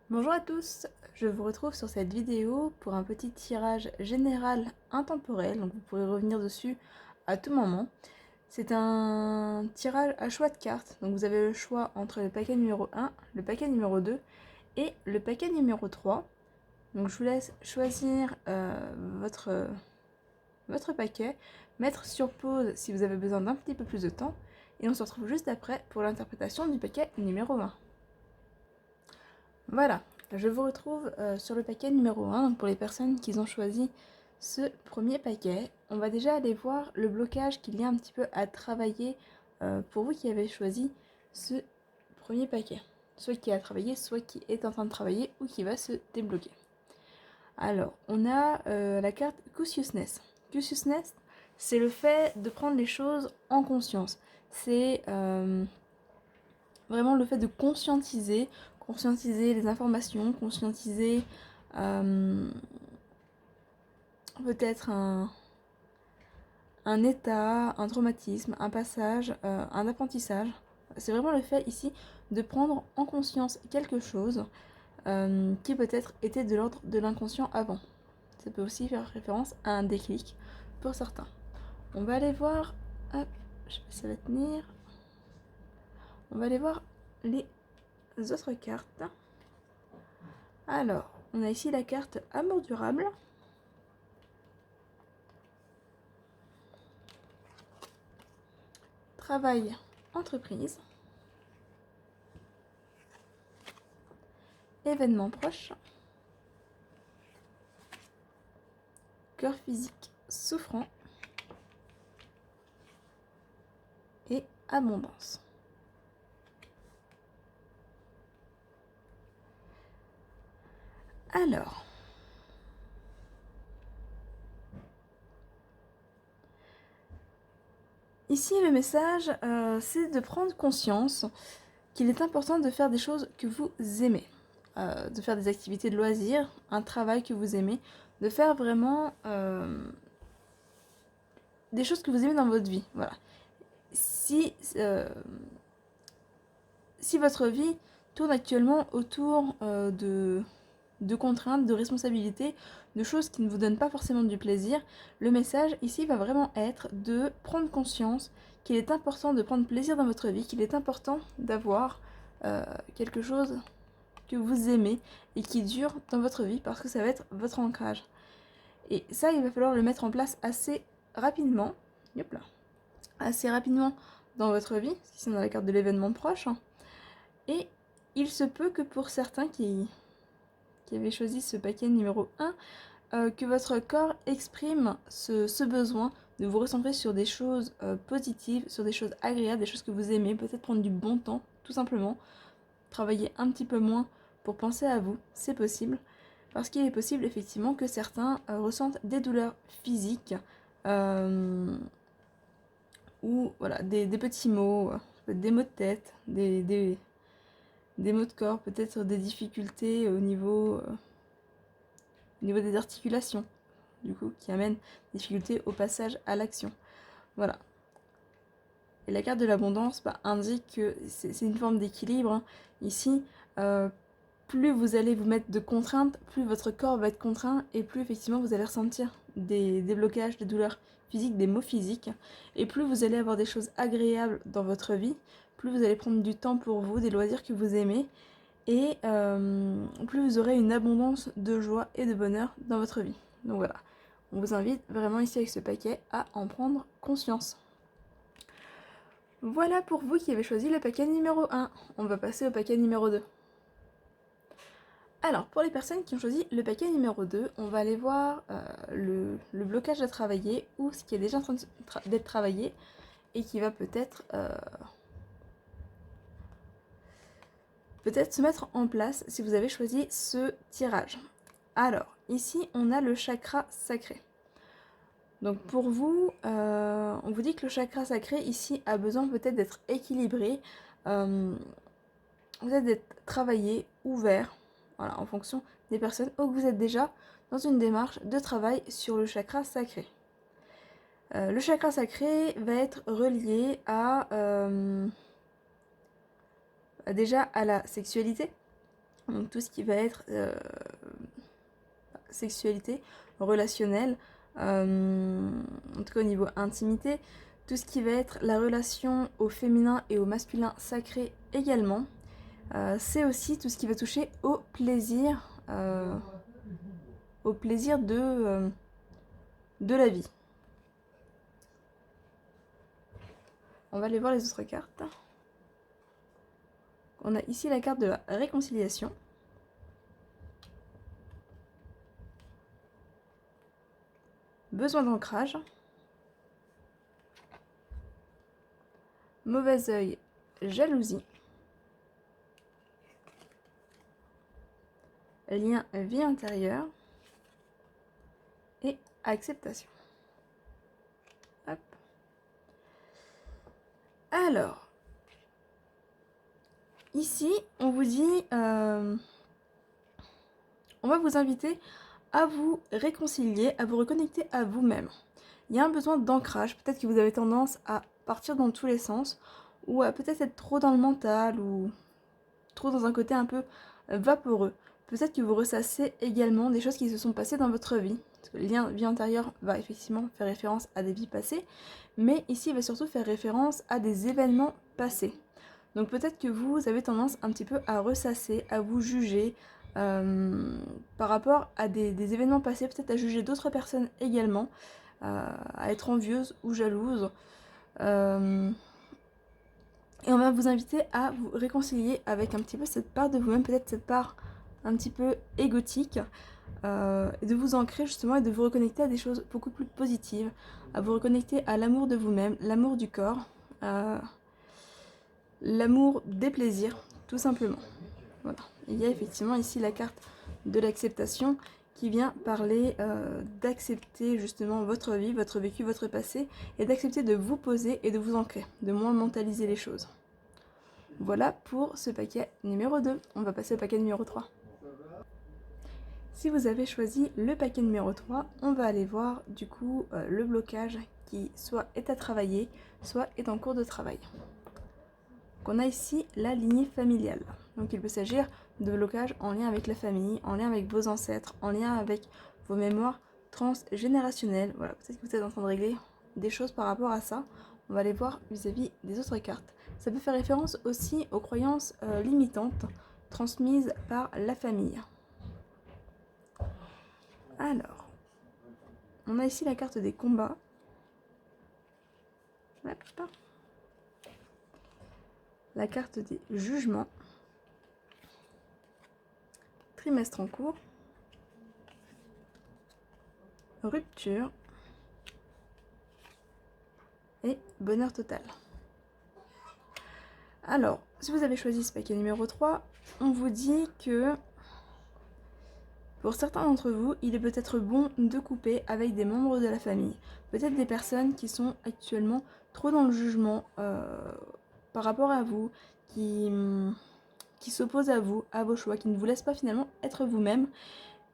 Bonjour à tous, je vous retrouve sur cette vidéo pour un petit tirage général intemporel, donc vous pourrez revenir dessus à tout moment. C'est un tirage à choix de cartes, donc vous avez le choix entre le paquet numéro 1, le paquet numéro 2 et le paquet numéro 3. Donc je vous laisse choisir votre paquet, mettre sur pause si vous avez besoin d'un petit peu plus de temps, et on se retrouve juste après pour l'interprétation du paquet numéro 1. Voilà, je vous retrouve sur le paquet numéro 1. Donc pour les personnes qui ont choisi ce premier paquet, on va déjà aller voir le blocage qu'il y a un petit peu à travailler pour vous qui avez choisi ce premier paquet. Soit qui a travaillé, soit qui est en train de travailler ou qui va se débloquer. Alors, on a la carte Consciousness. Consciousness, c'est le fait de prendre les choses en conscience. C'est vraiment le fait de conscientiser les informations, conscientiser peut-être un état, un traumatisme, un passage, un apprentissage. C'est vraiment le fait ici de prendre en conscience quelque chose qui peut-être était de l'ordre de l'inconscient avant. Ça peut aussi faire référence à un déclic pour certains. On va aller voir, hop, je sais pas si ça va tenir. On va aller voir les autres cartes. Alors, on a ici la carte Amour durable. Travail, entreprise. Événements proches. Cœur physique souffrant. Et abondance. Alors, ici le message, c'est de prendre conscience qu'il est important de faire des choses que vous aimez, de faire des activités de loisirs, un travail que vous aimez, de faire vraiment des choses que vous aimez dans votre vie. Voilà. Si votre vie tourne actuellement autour de contraintes, de responsabilités, de choses qui ne vous donnent pas forcément du plaisir, le message ici va vraiment être de prendre conscience qu'il est important de prendre plaisir dans votre vie, qu'il est important d'avoir quelque chose que vous aimez et qui dure dans votre vie parce que ça va être votre ancrage. Et ça, il va falloir le mettre en place assez rapidement, hop là, assez rapidement dans votre vie, c'est dans la carte de l'événement proche. Et il se peut que pour certains qui avaient choisi ce paquet numéro 1, que votre corps exprime ce besoin de vous recentrer sur des choses positives, sur des choses agréables, des choses que vous aimez, peut-être prendre du bon temps, tout simplement, travailler un petit peu moins pour penser à vous, c'est possible, parce qu'il est possible effectivement que certains ressentent des douleurs physiques, ou voilà, des petits maux, des maux de tête, des maux de corps, peut-être des difficultés au niveau des articulations, du coup, qui amènent des difficultés au passage à l'action. Voilà. Et la carte de l'abondance indique que c'est une forme d'équilibre. Hein. Ici, plus vous allez vous mettre de contraintes, plus votre corps va être contraint et plus effectivement vous allez ressentir des blocages, des douleurs physiques, des maux physiques. Et plus vous allez avoir des choses agréables dans votre vie, plus vous allez prendre du temps pour vous, des loisirs que vous aimez, et plus vous aurez une abondance de joie et de bonheur dans votre vie. Donc voilà, on vous invite vraiment ici avec ce paquet à en prendre conscience. Voilà pour vous qui avez choisi le paquet numéro 1. On va passer au paquet numéro 2. Alors, pour les personnes qui ont choisi le paquet numéro 2, on va aller voir le blocage à travailler ou ce qui est déjà en train d'être travaillé et qui va peut-être se mettre en place si vous avez choisi ce tirage. Alors, ici, on a le chakra sacré. Donc pour vous, on vous dit que le chakra sacré ici a besoin peut-être d'être équilibré, peut-être d'être travaillé, ouvert, voilà, en fonction des personnes, ou que vous êtes déjà dans une démarche de travail sur le chakra sacré. Le chakra sacré va être relié à déjà à la sexualité, Donc tout ce qui va être sexualité, relationnelle, en tout cas au niveau intimité, tout ce qui va être la relation au féminin et au masculin sacré également. C'est aussi tout ce qui va toucher au plaisir de la vie. On va aller voir les autres cartes. On a ici la carte de la réconciliation. Besoin d'ancrage. Mauvais œil, jalousie. Lien vie intérieure. Et acceptation. Hop. Alors, ici, on vous dit, on va vous inviter à vous réconcilier, à vous reconnecter à vous-même. Il y a un besoin d'ancrage, peut-être que vous avez tendance à partir dans tous les sens, ou à peut-être être trop dans le mental, ou trop dans un côté un peu vaporeux. Peut-être que vous ressassez également des choses qui se sont passées dans votre vie. Parce que le lien vie antérieure va effectivement faire référence à des vies passées, mais ici il va surtout faire référence à des événements passés. Donc peut-être que vous avez tendance un petit peu à ressasser, à vous juger par rapport à des événements passés, peut-être à juger d'autres personnes également, à être envieuse ou jalouse. Et on va vous inviter à vous réconcilier avec un petit peu cette part de vous-même, peut-être cette part un petit peu égotique, et de vous ancrer justement et de vous reconnecter à des choses beaucoup plus positives, à vous reconnecter à l'amour de vous-même, l'amour du corps, l'amour des plaisirs, tout simplement. Voilà. Il y a effectivement ici la carte de l'acceptation qui vient parler d'accepter justement votre vie, votre vécu, votre passé, et d'accepter de vous poser et de vous ancrer, de moins mentaliser les choses. Voilà pour ce paquet numéro 2. On va passer au paquet numéro 3. Si vous avez choisi le paquet numéro 3, on va aller voir du coup le blocage qui soit est à travailler, soit est en cours de travail. Donc on a ici la lignée familiale. Donc il peut s'agir de blocage en lien avec la famille, en lien avec vos ancêtres, en lien avec vos mémoires transgénérationnelles. Voilà, peut-être que vous êtes en train de régler des choses par rapport à ça. On va aller voir vis-à-vis des autres cartes. Ça peut faire référence aussi aux croyances limitantes transmises par la famille. Alors, on a ici la carte des combats. La carte des jugements. Trimestre en cours. Rupture. Et bonheur total. Alors, si vous avez choisi ce paquet numéro 3, on vous dit que pour certains d'entre vous, il est peut-être bon de couper avec des membres de la famille. Peut-être des personnes qui sont actuellement trop dans le jugement par rapport à vous, qui s'opposent à vous, à vos choix, qui ne vous laissent pas finalement être vous-même.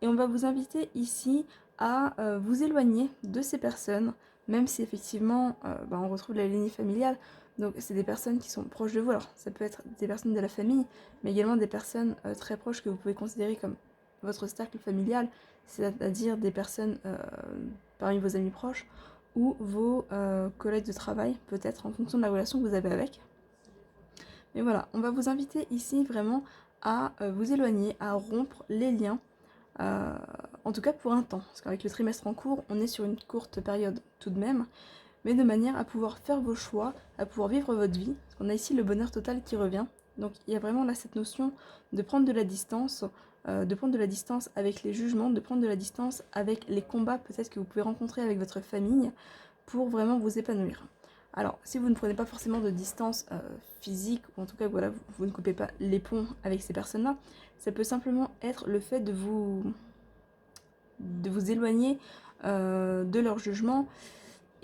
Et on va vous inviter ici à vous éloigner de ces personnes, même si effectivement on retrouve la lignée familiale. Donc c'est des personnes qui sont proches de vous. Alors ça peut être des personnes de la famille, mais également des personnes très proches que vous pouvez considérer comme votre cercle familial, c'est-à-dire des personnes parmi vos amis proches ou vos collègues de travail, peut-être en fonction de la relation que vous avez avec. Mais voilà, on va vous inviter ici vraiment à vous éloigner, à rompre les liens, en tout cas pour un temps, parce qu'avec le trimestre en cours, on est sur une courte période tout de même, mais de manière à pouvoir faire vos choix, à pouvoir vivre votre vie, parce qu'on a ici le bonheur total qui revient. Donc il y a vraiment là cette notion de prendre de la distance, avec les jugements, de prendre de la distance avec les combats peut-être que vous pouvez rencontrer avec votre famille pour vraiment vous épanouir. Alors, si vous ne prenez pas forcément de distance physique, ou en tout cas voilà, vous ne coupez pas les ponts avec ces personnes-là, ça peut simplement être le fait de vous éloigner de leur jugement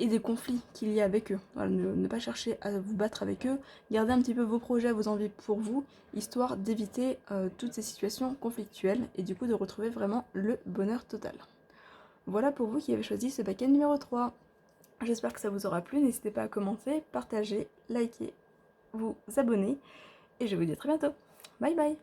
et des conflits qu'il y a avec eux. Voilà, ne pas chercher à vous battre avec eux, gardez un petit peu vos projets, vos envies pour vous, histoire d'éviter toutes ces situations conflictuelles et du coup de retrouver vraiment le bonheur total. Voilà pour vous qui avez choisi ce paquet numéro 3. J'espère que ça vous aura plu, n'hésitez pas à commenter, partager, liker, vous abonner, et je vous dis à très bientôt. Bye bye.